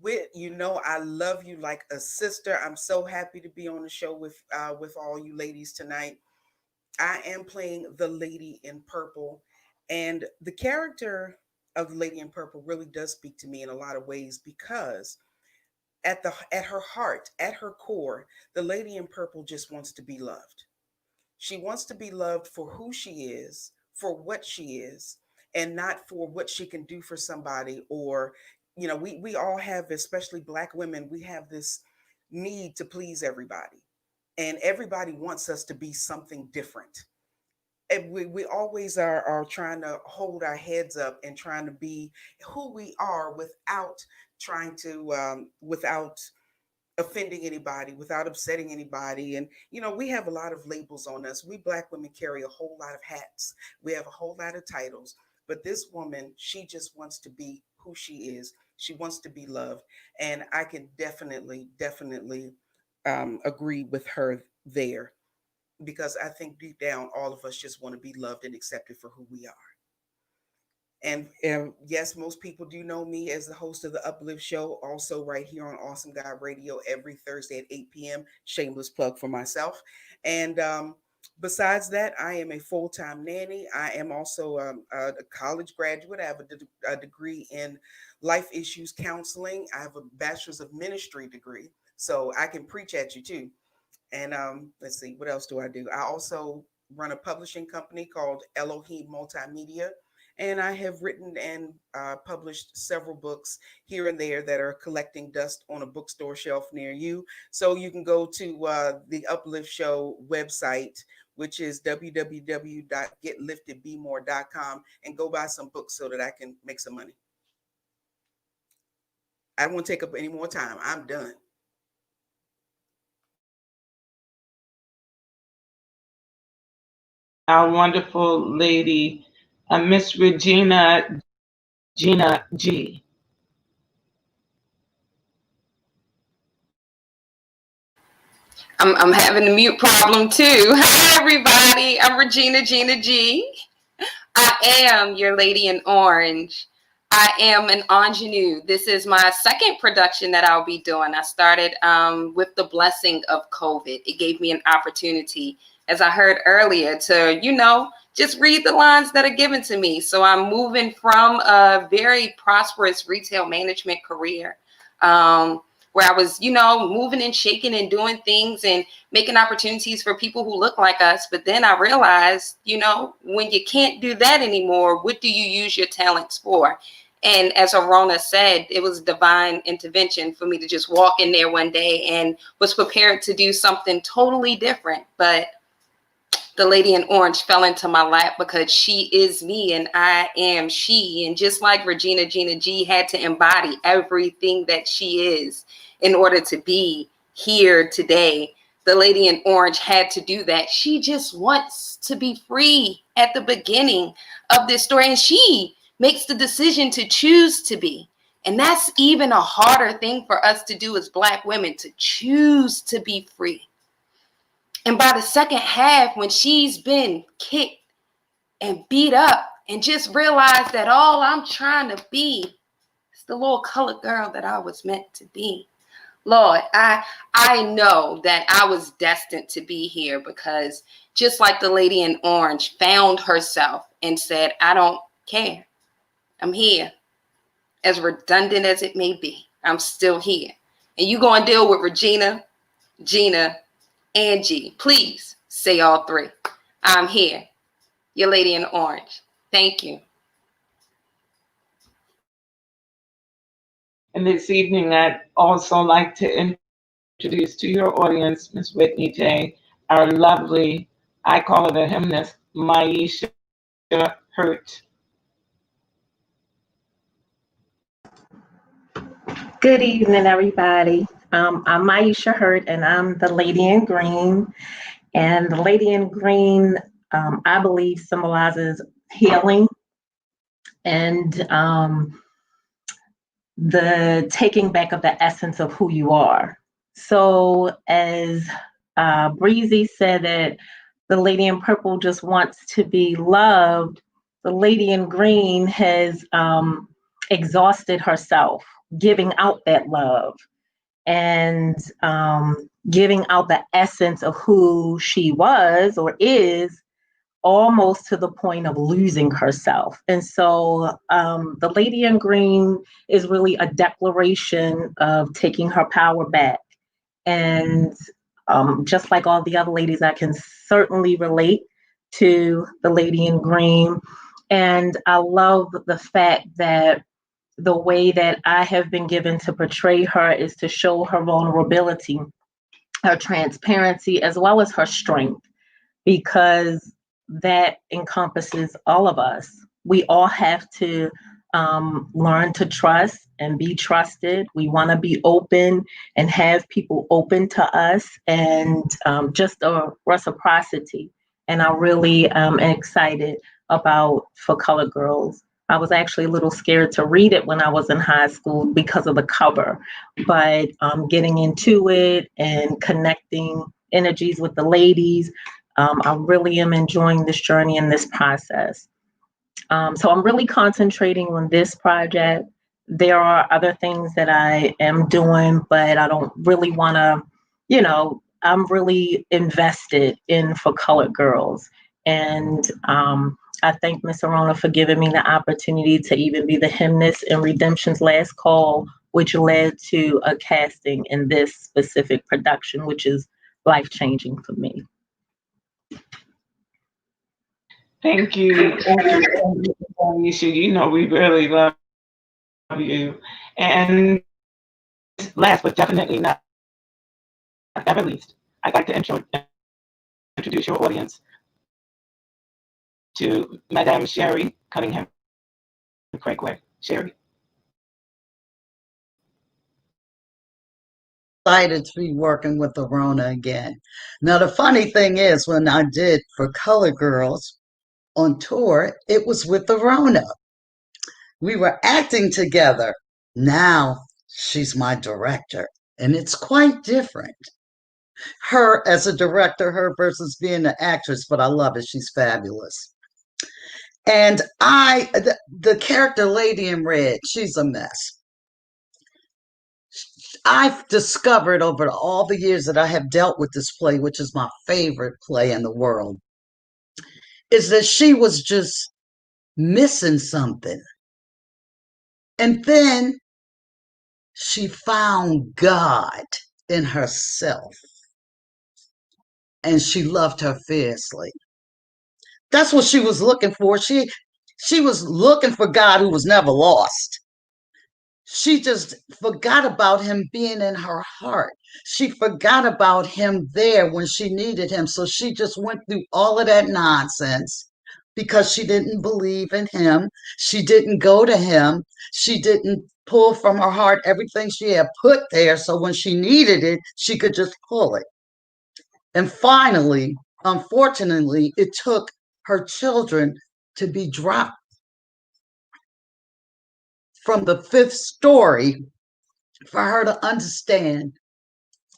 I love you like a sister. I'm so happy to be on the show with all you ladies tonight. I am playing the Lady in Purple, and the character of the Lady in Purple really does speak to me in a lot of ways because at her heart, at her core, the Lady in Purple just wants to be loved. She wants to be loved for who she is, for what she is, and not for what she can do for somebody. Or, we all have, especially Black women, we have this need to please everybody. And everybody wants us to be something different. And we always are trying to hold our heads up and trying to be who we are without trying to, without offending anybody, without upsetting anybody. And, we have a lot of labels on us. We Black women carry a whole lot of hats, we have a whole lot of titles. But this woman, she just wants to be who she is. She wants to be loved. And I can definitely agree with her there because I think deep down, all of us just want to be loved and accepted for who we are. And yes, most people do know me as the host of the Uplift Show, also right here on Awesome God Radio every Thursday at 8 p.m. Shameless plug for myself. And besides that, I am a full-time nanny. I am also a college graduate. I have a degree in life issues counseling. I have a bachelor's of ministry degree, so I can preach at you too. And let's see, what else do I do? I also run a publishing company called Elohim Multimedia. And I have written and published several books here and there that are collecting dust on a bookstore shelf near you. So you can go to the Uplift Show website, which is www.getliftedbemore.com, and go buy some books so that I can make some money. I don't want to take up any more time. I'm done. Our wonderful lady, Miss Gina G. I'm having a mute problem too. Hi, everybody. I'm Gina G. I am your lady in orange. I am an ingenue. This is my second production that I'll be doing. I started with the blessing of COVID. It gave me an opportunity, as I heard earlier, to, just read the lines that are given to me. So I'm moving from a very prosperous retail management career. Where I was, moving and shaking and doing things and making opportunities for people who look like us. But then I realized, when you can't do that anymore, what do you use your talents for? And as Arona said, it was divine intervention for me to just walk in there one day and was prepared to do something totally different. But the lady in orange fell into my lap because she is me and I am she. And just like Gina G had to embody everything that she is in order to be here today, the lady in orange had to do that. She just wants to be free at the beginning of this story. And she makes the decision to choose to be. And that's even a harder thing for us to do as Black women, to choose to be free. And by the second half, when she's been kicked and beat up and just realized that all I'm trying to be is the little colored girl that I was meant to be. Lord, I know that I was destined to be here because just like the lady in orange found herself and said, I don't care. I'm here. As redundant as it may be, I'm still here. And you going to deal with Regina, Gina, Angie, please say all three. I'm here, your lady in orange. Thank you. And this evening, I'd also like to introduce to your audience Miss Whitney J., our lovely, I call her the hymnist, Maisha Hurt. Good evening, everybody. I'm Maisha Hurt, and I'm the lady in green. And the lady in green, I believe, symbolizes healing and the taking back of the essence of who you are. So as Breezy said that the lady in purple just wants to be loved, the lady in green has exhausted herself giving out that love and giving out the essence of who she was or is, almost to the point of losing herself. And so the lady in green is really a declaration of taking her power back. And just like all the other ladies, I can certainly relate to the lady in green. And I love the fact that the way that I have been given to portray her is to show her vulnerability, her transparency, as well as her strength, because that encompasses all of us. We all have to learn to trust and be trusted. We want to be open and have people open to us, and just a reciprocity. And I really am excited about For Color Girls. I was actually a little scared to read it when I was in high school because of the cover, but getting into it and connecting energies with the ladies, I really am enjoying this journey and this process. So I'm really concentrating on this project. There are other things that I am doing, but I don't really want to, I'm really invested in For Colored Girls. And I thank Miss Arona for giving me the opportunity to even be the hymnist in Redemption's Last Call, which led to a casting in this specific production, which is life-changing for me. Thank you. Maisha. You know we really love you. And last but definitely not least, I'd like to introduce your audience to Madame Sherry Cunningham. Craigway. Sherry. Excited to be working with Arona again. Now, the funny thing is, when I did For Color Girls on tour, it was with Arona. We were acting together. Now she's my director, and it's quite different. Her as a director, her versus being an actress, but I love it. She's fabulous. And the character Lady in Red, she's a mess. I've discovered over all the years that I have dealt with this play, which is my favorite play in the world, is that she was just missing something. And then she found God in herself, and she loved her fiercely. That's what she was looking for. She was looking for God who was never lost. She just forgot about him being in her heart. She forgot about him there when she needed him. So she just went through all of that nonsense because she didn't believe in him. She didn't go to him. She didn't pull from her heart everything she had put there. So when she needed it, she could just pull it. And finally, unfortunately, it took her children to be dropped from the fifth story for her to understand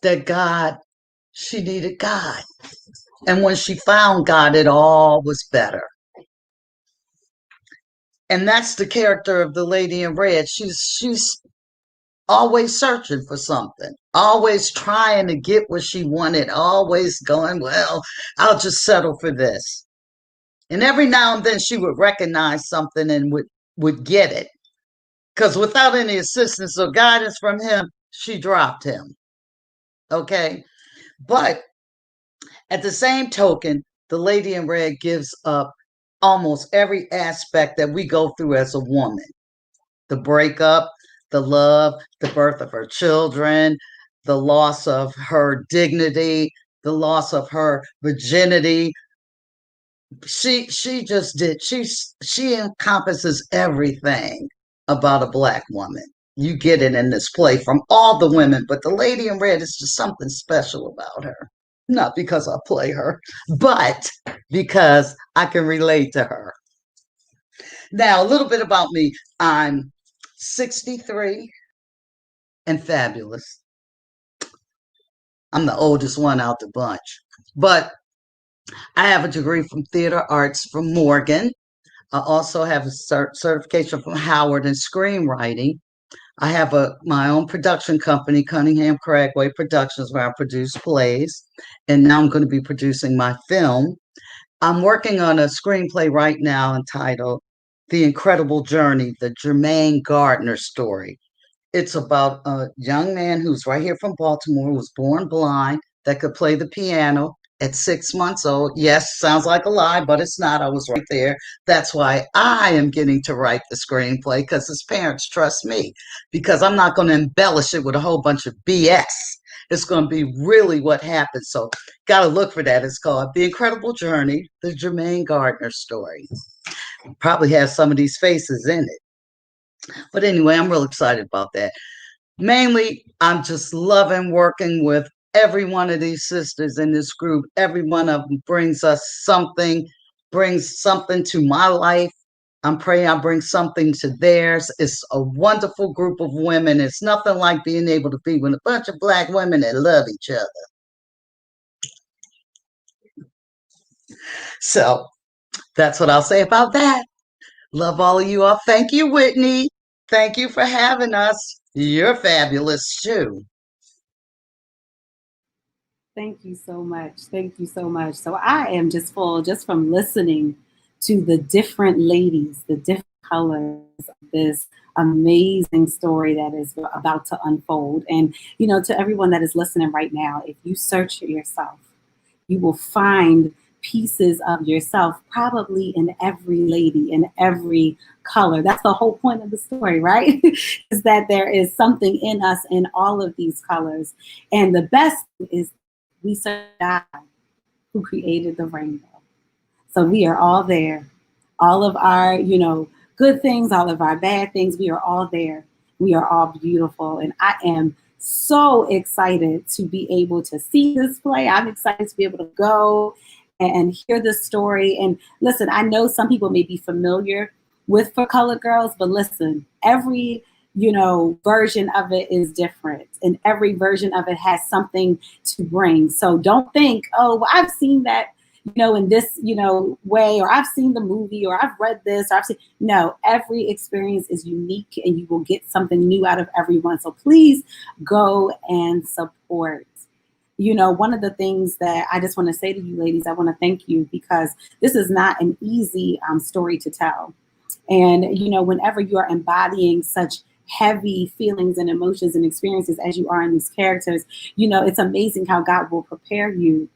that God, she needed God. And when she found God, it all was better. And that's the character of the Lady in Red. She's always searching for something, always trying to get what she wanted, always going, well, I'll just settle for this. And every now and then she would recognize something and would get it. Because without any assistance or guidance from him, she dropped him. Okay? But at the same token, the Lady in Red gives up almost every aspect that we go through as a woman. The breakup, the love, the birth of her children, the loss of her dignity, the loss of her virginity. She just did. She encompasses everything about a Black woman. You get it in this play from all the women, but the Lady in Red is just something special about her. Not because I play her, but because I can relate to her. Now, a little bit about me. I'm 63 and fabulous. I'm the oldest one out the bunch. But I have a degree from theater arts from Morgan. I also have a certification from Howard in screenwriting. I have my own production company, Cunningham Cragway Productions, where I produce plays. And now I'm going to be producing my film. I'm working on a screenplay right now entitled The Incredible Journey, the Jermaine Gardner story. It's about a young man who's right here from Baltimore, who was born blind, that could play the piano at 6 months old. Yes, sounds like a lie, but it's not. I was right there. That's why I am getting to write the screenplay, because his parents trust me, because I'm not going to embellish it with a whole bunch of BS. It's going to be really what happened. So, got to look for that. It's called The Incredible Journey, the Jermaine Gardner story. Probably has some of these faces in it. But anyway, I'm real excited about that. Mainly, I'm just loving working with every one of these sisters in this group. Every one of them brings something to my life. I'm praying I bring something to theirs. It's a wonderful group of women. It's nothing like being able to be with a bunch of Black women that love each other. So that's what I'll say about that. Love all of you all. Thank you, Whitney. Thank you for having us. You're fabulous too. Thank you so much. Thank you so much. So I am just full just from listening to the different ladies, the different colors of this amazing story that is about to unfold. And, to everyone that is listening right now, if you search yourself, you will find pieces of yourself probably in every lady, in every color. That's the whole point of the story, right? Is that there is something in us in all of these colors. And the best is we serve God who created the rainbow. So we are all there. All of our, good things, all of our bad things, we are all there. We are all beautiful. And I am so excited to be able to see this play. I'm excited to be able to go and hear this story. And listen, I know some people may be familiar with For Colored Girls, but listen, every version of it is different, and every version of it has something to bring. So don't think, oh, well, I've seen that, in this, way, or I've seen the movie, or I've read this, or I've seen. No, every experience is unique, and you will get something new out of everyone. So please go and support. One of the things that I just want to say to you ladies, I want to thank you, because this is not an easy story to tell. And, whenever you are embodying such heavy feelings and emotions and experiences as you are in these characters, it's amazing how God will prepare you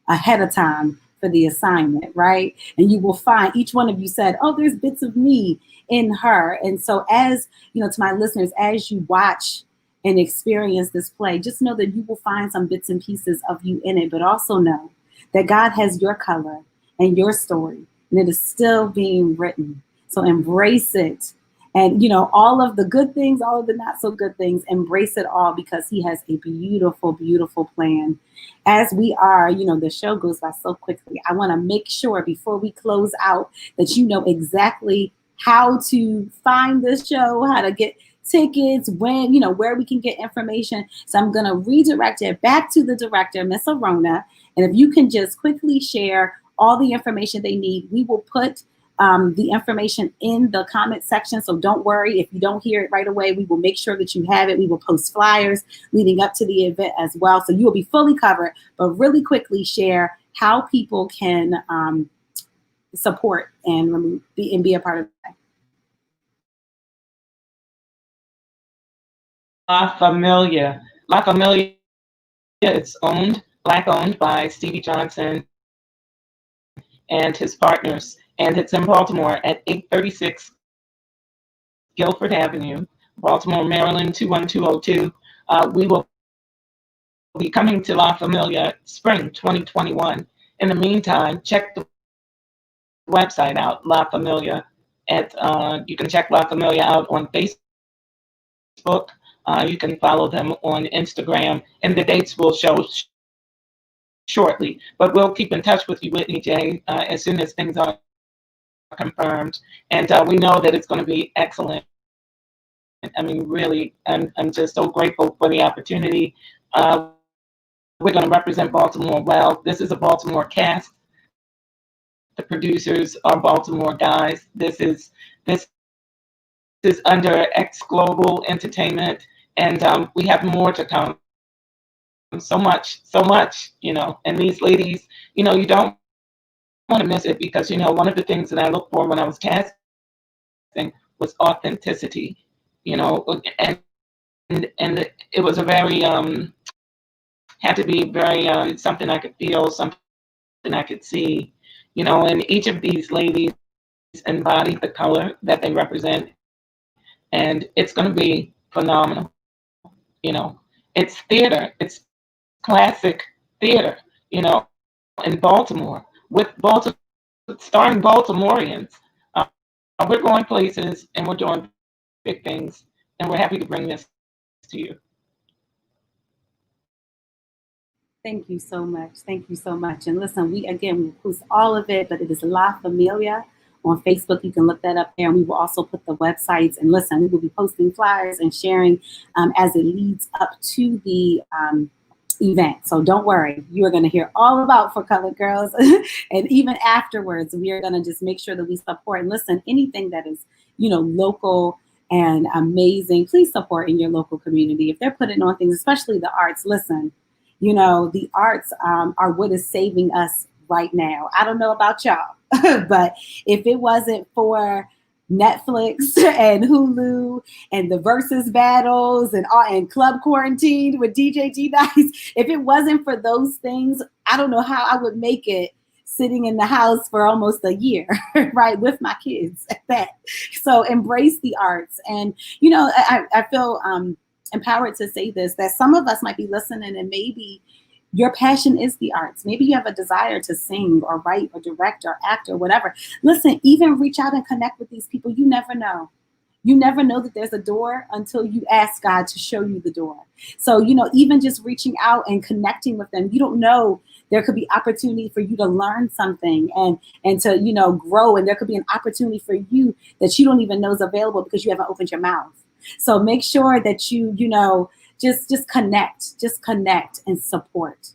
ahead of time for the assignment, right? And you will find, each one of you said, oh, there's bits of me in her. And so as, to my listeners, as you watch and experience this play, just know that you will find some bits and pieces of you in it, but also know that God has your color and your story, and it is still being written. So embrace it. And, all of the good things, all of the not so good things, embrace it all, because he has a beautiful, beautiful plan. As we are, the show goes by so quickly. I want to make sure before we close out that you know exactly how to find this show, how to get tickets, when, where we can get information. So I'm going to redirect it back to the director, Miss Arona. And if you can just quickly share all the information they need, we will put the information in the comment section. So don't worry if you don't hear it right away. We will make sure that you have it. We will post flyers leading up to the event as well. So you will be fully covered, but really quickly share how people can support and be a part of that. La Familia. La Familia is Black owned by Stevie Johnson and his partners. And it's in Baltimore at 836 Guilford Avenue, Baltimore, Maryland, 21202. We will be coming to La Familia spring 2021. In the meantime, check the website out, La Familia. You can check La Familia out on Facebook. You can follow them on Instagram, and the dates will show shortly. But we'll keep in touch with you, Whitney J, as soon as things are confirmed. And we know that it's going to be excellent. I mean, really, I'm just so grateful for the opportunity. We're going to represent Baltimore well. This is a Baltimore cast. The producers are Baltimore guys. This is under X Global Entertainment, and we have more to come. So much, you know. And these ladies, you know, you don't want to miss it, because, you know, one of the things that I look for when I was casting was authenticity, you know, and it was a very had to be very something I could feel, something I could see, you know. And each of these ladies embody the color that they represent, and it's going to be phenomenal. You know, it's theater, it's classic theater, you know, in Baltimore, with starring Baltimoreans. We're going places and we're doing big things, and we're happy to bring this to you. Thank you so much. Thank you so much. And listen, we post all of it, but it is La Familia on Facebook. You can look that up there, and we will also put the websites. And listen, we will be posting flyers and sharing as it leads up to the event. So don't worry, you are going to hear all about For Colored Girls. And even afterwards, we are going to just make sure that we support. And listen, anything that is, you know, local and amazing, please support in your local community. If they're putting on things, especially the arts, listen, you know, the arts are what is saving us right now. I don't know about y'all, but if it wasn't for Netflix and Hulu and the versus battles and Club Quarantine with DJ G Nice, if it wasn't for those things, I don't know how I would make it sitting in the house for almost a year, right, with my kids at that. So embrace the arts. And, you know, I feel empowered to say this, that some of us might be listening and maybe your passion is the arts. Maybe you have a desire to sing or write or direct or act or whatever. Listen, even reach out and connect with these people. You never know. You never know that there's a door until you ask God to show you the door. So, you know, even just reaching out and connecting with them, you don't know, there could be opportunity for you to learn something and to, you know, grow. And there could be an opportunity for you that you don't even know is available because you haven't opened your mouth. So make sure that you know, just connect and support.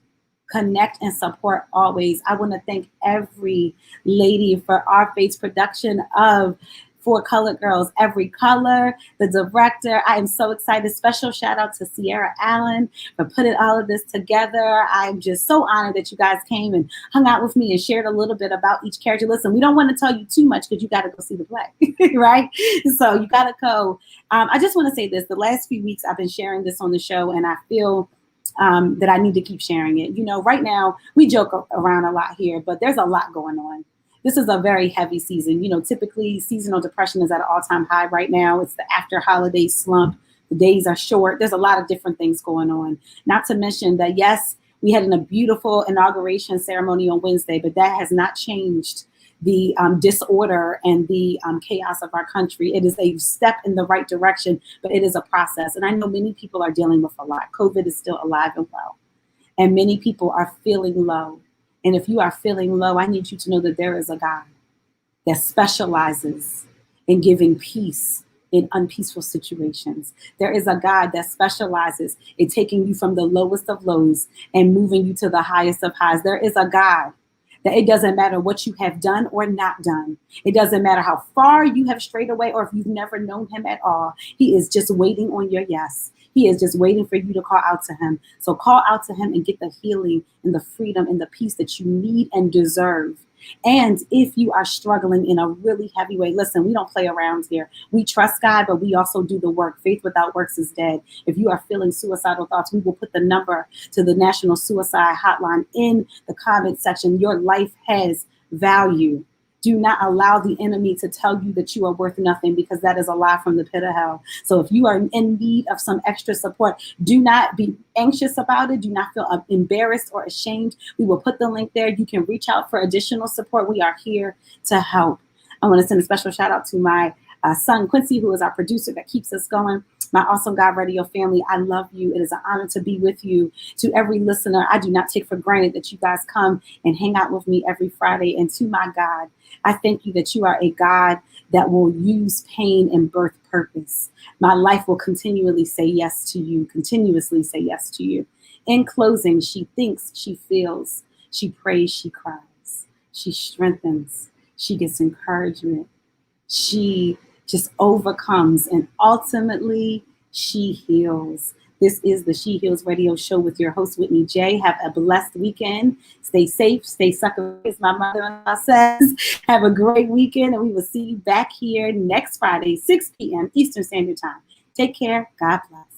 Connect and support always. I want to thank every lady for our face production of For Colored Girls, Every Color, the director. I am so excited. Special shout out to Sierra Allen for putting all of this together. I'm just so honored that you guys came and hung out with me and shared a little bit about each character. Listen, we don't want to tell you too much because you got to go see the play, right? So you got to go. I just want to say this. The last few weeks I've been sharing this on the show, and I feel that I need to keep sharing it. You know, right now we joke around a lot here, but there's a lot going on. This is a very heavy season. You know, typically seasonal depression is at an all-time high right now. It's the after holiday slump. The days are short. There's a lot of different things going on. Not to mention that, yes, we had a beautiful inauguration ceremony on Wednesday, but that has not changed the disorder and the chaos of our country. It is a step in the right direction, but it is a process. And I know many people are dealing with a lot. COVID is still alive and well. And many people are feeling low. And if you are feeling low, I need you to know that there is a God that specializes in giving peace in unpeaceful situations. There is a God that specializes in taking you from the lowest of lows and moving you to the highest of highs. There is a God that it doesn't matter what you have done or not done. It doesn't matter how far you have strayed away or if you've never known him at all. He is just waiting on your yes. He is just waiting for you to call out to him. So call out to him and get the healing and the freedom and the peace that you need and deserve. And if you are struggling in a really heavy way, listen, we don't play around here. We trust God, but we also do the work. Faith without works is dead. If you are feeling suicidal thoughts, we will put the number to the National Suicide Hotline in the comment section. Your life has value. Do not allow the enemy to tell you that you are worth nothing, because that is a lie from the pit of hell. So if you are in need of some extra support, do not be anxious about it. Do not feel embarrassed or ashamed. We will put the link there. You can reach out for additional support. We are here to help. I want to send a special shout out to my son, Quincy, who is our producer that keeps us going. My Awesome God Radio family, I love you. It is an honor to be with you. To every listener, I do not take for granted that you guys come and hang out with me every Friday. And to my God, I thank you that you are a God that will use pain and birth purpose. My life will continually say yes to you, continuously say yes to you. In closing, she thinks, she feels, she prays, she cries. she strengthens, she gets encouragement, she just overcomes, and ultimately she heals. This is the She Heals Radio Show with your host, Whitney J. Have a blessed weekend. Stay safe, stay sucker, as my mother-in-law says. Have a great weekend, and we will see you back here next Friday, 6 p.m. Eastern Standard Time. Take care. God bless.